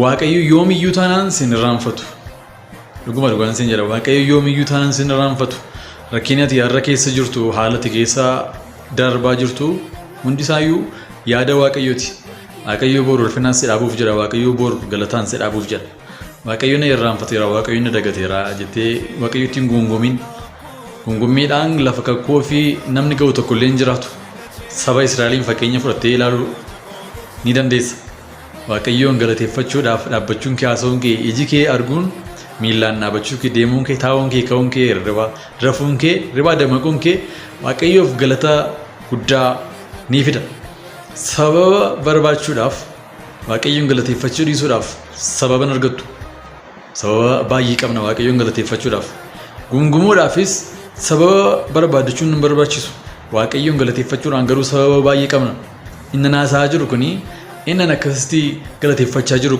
Waaqayyoo yoomiyyuu taanaan sin irraanfatu. Dhuguma dhugaan sin jedha Waaqayyoo yoomiyyuu taanaan sin irraanfatu. Rakkinni ati har'a keessa jirtu haala ati keessa darbaa jirtu hundisaayyuu yaada Waaqayyooti. Waaqayyoo boru ulfinaan si dhaabuuf jira. Waaqayyoo boru galataan si dhaabuuf jira. Waaqayyoon na irraanfateera, Waaqayyoon na dagateera jettee Waaqayyootti hin gongomin. Gongommiidhaan lafa kakkoo fi namni ga'u tokko illee hin jiraatu. Saba Israa'eliin fakkeenya fudhattee ilaaluu ni dandeessa. Waaqayyoon galateeffachuudhaaf dhaabbachuun kee haasa'uun kee iji kee arguun miillaan dhaabachuu kee deemuun kee taa'uun kee ka'uun kee rafuun kee ribaa damaquun kee Waaqayyoof galata guddaa ni fida. Sababa barbaachuudhaaf Waaqayyoon galateeffachuu dhiisuudhaaf sababan argattu. Sababa baay'ee qabna Waaqayyoon galateeffachuudhaaf. Gungumuudhaafis sababa barbaadachuun hin barbaachisu. Waaqayyoon galateeffachuudhaan garuu sababa baay'ee qabna. Inni naasaa jiru kuni inni akkasitti galateeffachaa jiru